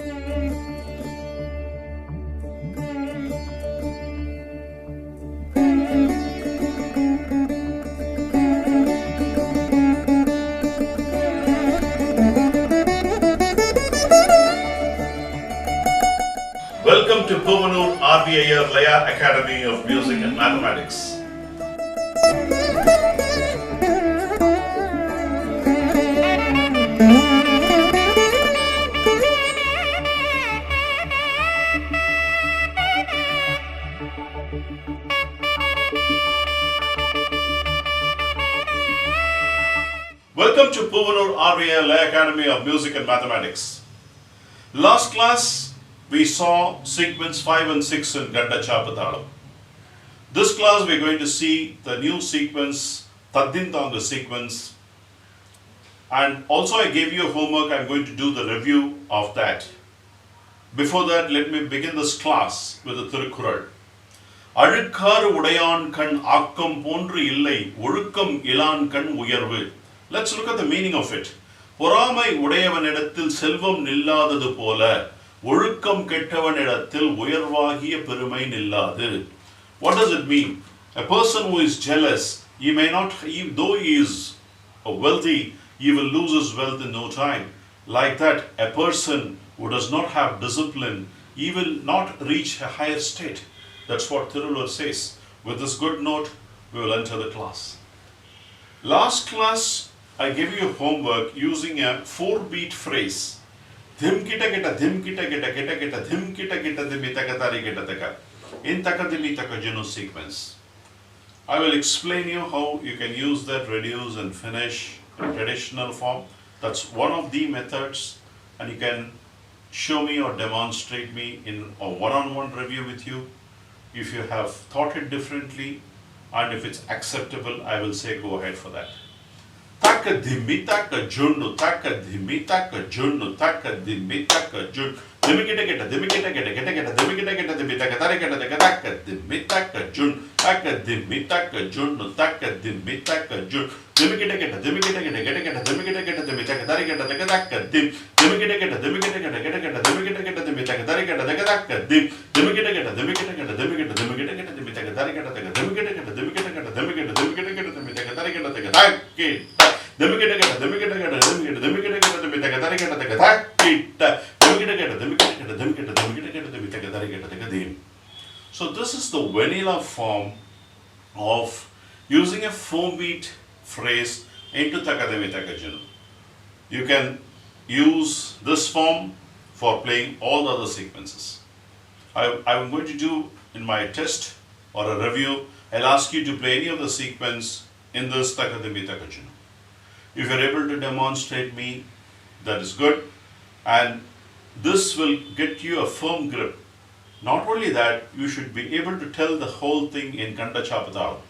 Welcome to Puvanur RVIR Laya Academy of Music and Mathematics. Welcome to Puvanur RVIR Laya Academy of Music and Mathematics. Last class we saw sequence 5 and 6 in Kanda Chapu Thalam. This class we are going to see the new sequence, Tadintanga sequence, and also I gave you a homework. I am going to do the review of that. Before that, let me begin this class with the Thirukkural. அழுக்காறு உடையான் கண் ஆக்கம் போன்று இல்லை ஒழுக்கம் Elon கண் உயர்வு. Let's look at the meaning of it. பொறாமை உடையவனிடத்தில் செல்வம் நில்லாதது போல ஒழுக்கம் கெட்டவனிடத்தில் உயர்வாகிய பெருமை நில்லாது. What does it mean? A person who is jealous, he may not, though he is wealthy, he will lose his wealth in no time. Like that, a person who does not have discipline, he will not reach a higher state. That's what Thiruvallur says. With this good note, we will enter the class. Last class, I gave you homework using a 4-beat phrase. Dhim kita kita dhim kita kita kita kita dhim kita kita dhimi taka tari kita taka. In taka dhimi taka junu sequence. I will explain you how you can use that, reduce and finish in traditional form. That's one of the methods, and you can show me or demonstrate me in a one-on-one review with you. If you have thought it differently and if it's acceptable, I will say go ahead for that. Taka dhimi taka junnu taka dhimi taka junnu taka dhimi taka junnu dhimi kita kita dhimi kita kita kita kita dhimi kita kita dhimi taka tari kita taka taka dhimi taka junnu taka dhimi taka junnu taka dhimi taka junnu dhimi kita kita dhimi kita kita kita kita dhimi kita kita dhimi taka tari kita taka taka dhimi kita kita dhimi kita kita kita kita dhimi kita kita dhimi taka tari kita taka taka dhimi kita kita dhimi kita kita dhimi kita dhimi kita kita dhimi taka tari kita taka dhimi kita kita dhimi kita kita dhimi kita dhimi kita kita dhimi taka tari kita taka taka So this is the vanilla form of using a 4-beat phrase into takademi takajunu. You can use this form for playing all the other sequences. I'm going to do in my test or a review, I'll ask you to play any of the sequence in this takademi takajunu. If you're able to demonstrate me, that is good, and this will get you a firm grip. Not only that, you should be able to tell the whole thing in Kanda Chapu Thalam.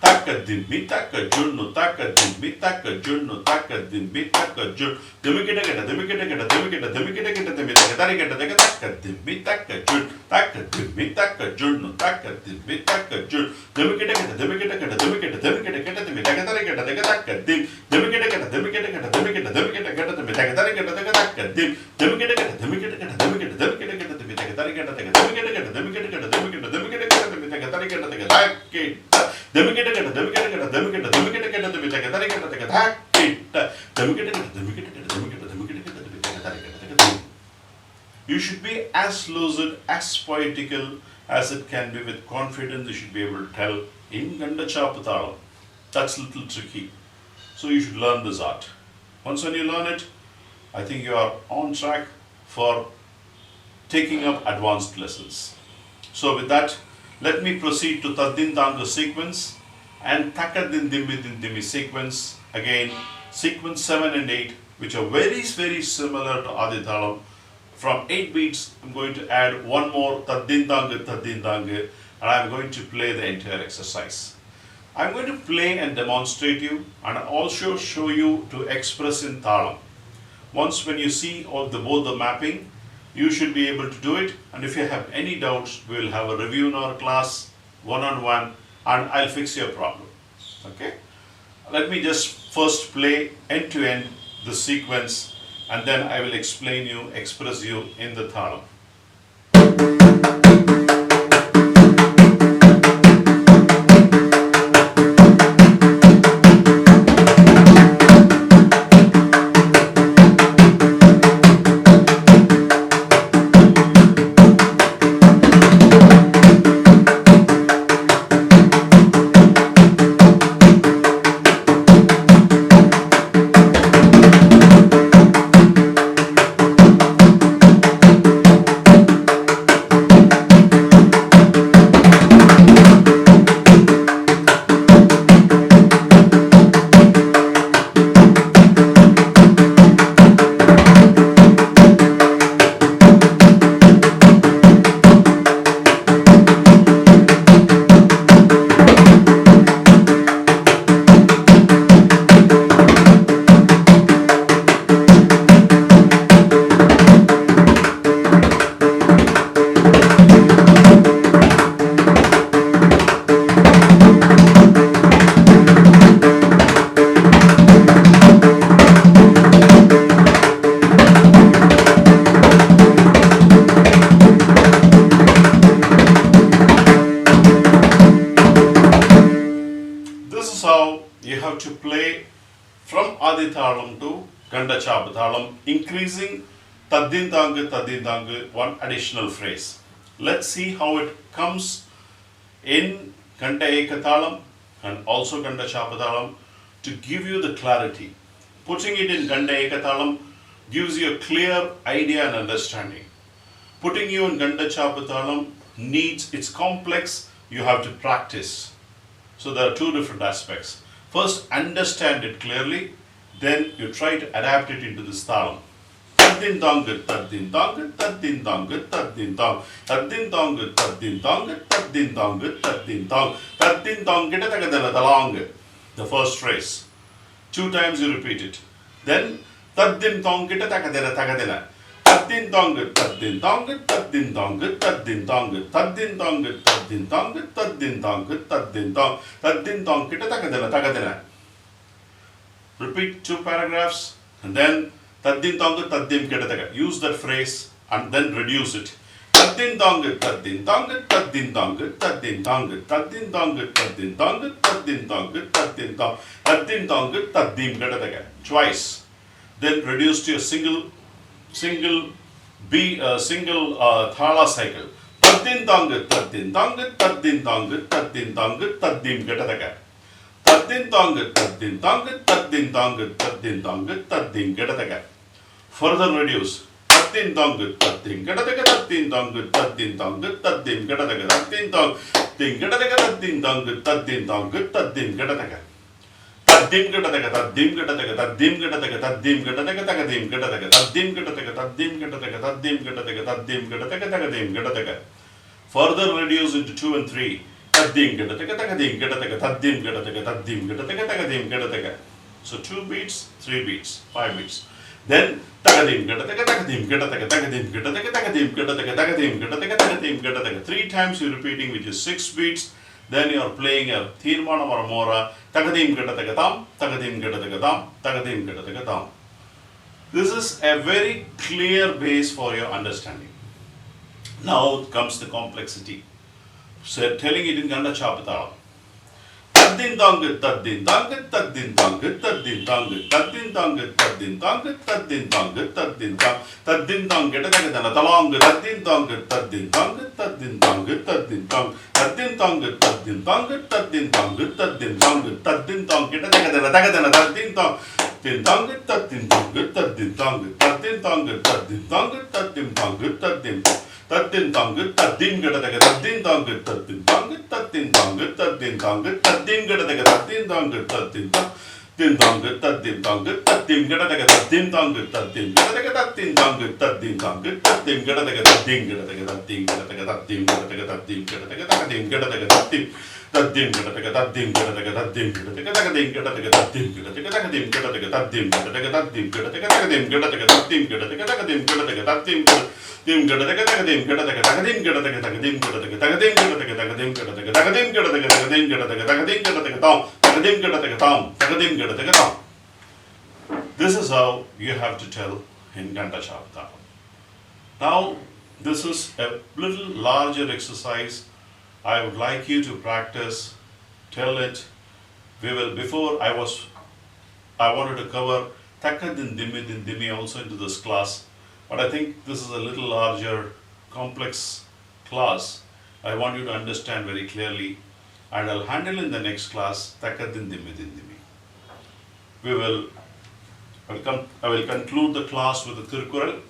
Taka dhimi taka junnu taka dhimi taka junnu taka dhimi taka junnu dhimi kita kita dhimi kita kita dhimi kita dhimi kita kita dhimi taka tari kita taka taka dhimi taka junnu taka dhimi taka junnu taka dhimi taka junnu dhimi kita kita dhimi kita kita dhimi kita dhimi kita kita dhimi taka tari kita taka taka dhimi kita kita dhimi kita kita dhimi kita dhimi kita kita dhimi taka tari kita taka taka dhimi kita kita dhimi kita kita dhimi kita dhimi kita kita dhimi taka tari kita taka dhimi kita kita dhimi kita kita dhimi kita dhimi kita kita dhimi taka tari kita taka taka dhimi kita kita dhimi kita kita dhimi kita dhimi kita kita dhimi taka tari kita taka taka dhimi kita kita dhimi kita kita dhimi kita dhimi kita kita dhimi taka tari kita taka. You should be as lucid, as poetical as it can be. With confidence, you should be able to tell in Kanda Chapu Thalam. That's a little tricky. So you should learn this art. Once when you learn it, I think you are on track for taking up advanced lessons. So with that, let me proceed to Tadintanga sequence and Takadindimi sequence. Again, sequence 7 and 8, which are very similar to Adi Thalam. From 8 beats, I'm going to add one more Tadintanga, and I'm going to play the entire exercise. I'm going to play and demonstrate you, and also show you to express in Thalam. Once when you see both the mapping, you should be able to do it, and if you have any doubts, we will have a review in our class, one-on-one, and I'll fix your problem. Okay? Let me just first play end-to-end the sequence and then I will express you in the thalam. This is how you have to play from Adi Thalam to Kanda Chapu Thalam, increasing taddintangu, one additional phrase. Let's see how it comes in Kanda Eka Thalam and also Kanda Chapu Thalam to give you the clarity. Putting it in Kanda Eka Thalam gives you a clear idea and understanding. Putting you in Kanda Chapu Thalam needs, it's complex, you have to practice. So there are two different aspects. First, understand it clearly, then you try to adapt it into this thalam. Taddintangu, taddintangu, taddintangu, taddintang, taddintangu, taddintangu, taddintangu, taddintang, taddintang, kittatakadana talang. The first phrase. 2 times you repeat it. Then, taddintang, kittatakadana tagadana. Taddintangu, taddintangu, taddintangu, taddintangu, taddintangu, taddintangu, taddintangu, taddintang, taddintang, kittatakadana tagadana. Repeat 2 paragraphs and then taddintangu, taddim, kittataga. Use that phrase and then reduce it. Taddintangu, taddintangu, taddintangu, taddintangu, taddintangu, taddintangu, taddintangu, taddintang, taddintangu, taddim, kittataga. Twice. Then reduce to a single thala cycle. Taddintangu, taddintangu, taddintangu, taddintangu, taddim, kittataga. Taddintangu, taddintangu, taddintangu, taddintangu, taddim, kittataga. Further reduce. Taddintangu, taddim, kittataga, taddintangu, taddintangu, taddim, kittataga, taddintang, dim, kittataga, taddintangu, taddintangu, taddim, kittataga. Taddim, kittataga, taddim, kittataga, taddim, kittataga, taddim, kittataga, tagadim, kittataga, taddim, kittataga, taddim, kittataga, taddim, kittataga, taddim, kittataga, tagadim, kittataga. Further reduce into 2 and 3. Taddim, kittataga, tagadim, kittataga, taddim, kittataga, taddim, kittataga, tagadim, kittataga. So 2 beats, 3 beats, 5 beats. Then tagadim, kittataga, tagadim, kittataga, tagadim, kittataga, tagadim, kittataga, tagadim, kittataga, tagadim, kittataga. 3 times you're repeating, which is 6 beats. Then you are playing a Thirmanam or a Mora, Tagadim Kitatagatam, Tagadim Kitatagatam, Tagadim Kitatagatam. This is a very clear base for your understanding. Now comes the complexity. So telling it in Kanda Chapu Thalam. Taddintangu, taddintangu, taddintangu, taddintangu, taddintangu, taddintangu, taddintangu, taddintang, taddintang, kittatagadana talang, taddintangu, taddintangu, taddintangu, taddintang, taddintangu, taddintangu, taddintangu, taddintangu, taddintang, kittatagadana tagadana, taddintang, tintangu, taddintangu, taddintangu, taddintangu, taddintangu, taddintangu, taddintang. Taddintangu, taddim, kittataga, taddintangu, taddintangu, taddintangu, taddintangu, taddim, kittataga, taddintangu, taddintang, tintangu, taddintangu, taddim, kittataga, taddintangu, taddim, kittataga, taddintangu, taddintangu, taddim, kittataga, taddim, kittataga, taddim, kittataga, taddim, kittataga, taddim, kittataga, taddim, kittataga, taddim, taddim, kittataga, taddim, kittataga, taddim, kittataga, taddim, kittataga, taddim, kittataga, taddim, kittataga, taddim, kittataga, taddim, kittataga, taddim, kittataga, taddim, kittataga, taddim, kittataga, taddim, dim kittataga, tagadim, kittataga, tagadim, kittataga, tagadim, kittataga, tagadim, kittataga, tagadim, kittataga, tagadim, kittataga, tagadim, kittataga, tagadim, kittataga, tam, tagadim, kittataga, tam, tagadim, kittataga, tam. This is how you have to tell in Kanda Chapu Thalam. Now, this is a little larger exercise. I would like you to practice, tell it. I wanted to cover Takadin Dimi also into this class, but I think this is a little larger, complex class. I want you to understand very clearly, and I'll handle in the next class Takadin Dimi. I will conclude the class with the Tirkural,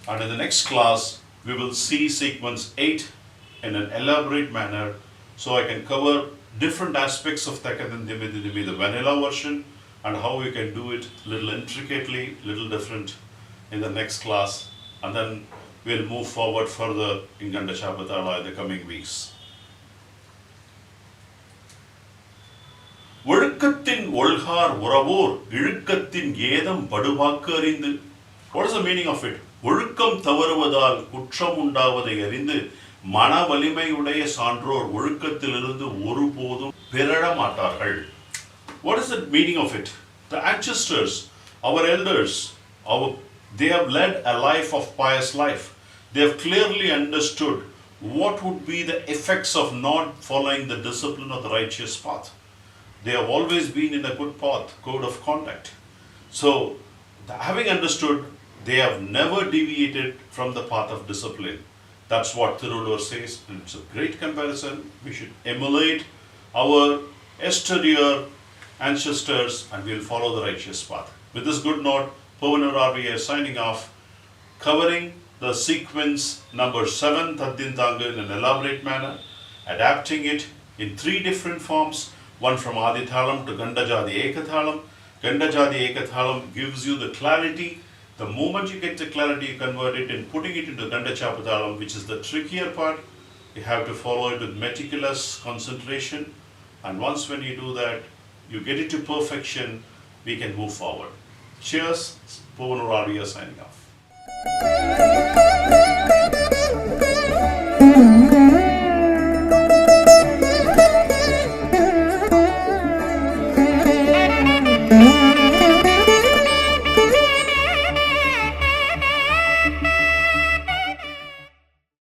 and in the next class we will see sequence 8 in an elaborate manner, so I can cover different aspects of Takadin Dimi, the vanilla version, and how we can do it little intricately, little different in the next class, and then we'll move forward further in Kanda Chapu Thalam in the coming weeks. ஒழுக்கத்தின் ஒல்கார் உறவோர் இழுக்கத்தின் ஏதம் படுவாக்கு அறிந்து. What is the meaning of it? ஒழுக்கம் தவறுவதால் குற்றம் உண்டாவதை அறிந்து மன வலிமையுடைய சான்றோர் ஒழுக்கத்திலிருந்து ஒருபோதும் பிறழ மாட்டார்கள். What is the meaning of it? The ancestors, our elders, they have led a life of pious life. They have clearly understood what would be the effects of not following the discipline of the righteous path. They have always been in a good path, code of conduct. So, having understood, they have never deviated from the path of discipline. That's what Tirulur says, and it's a great comparison. We should emulate our exterior ancestors and we'll follow the righteous path. With this good note, Pavanur we are signing off, covering the sequence number 7, Taddintanga, in an elaborate manner, adapting it in 3 different forms, one from Adi Thalam to Kanda Chapu Thalam. Kanda Chapu Thalam gives you the clarity. The moment you get the clarity, you convert it and putting it into Kanda Chapu Thalam, which is the trickier part. You have to follow it with meticulous concentration, and once when you do that, you get it to perfection, we can move forward. Cheers, Pavanur signing off.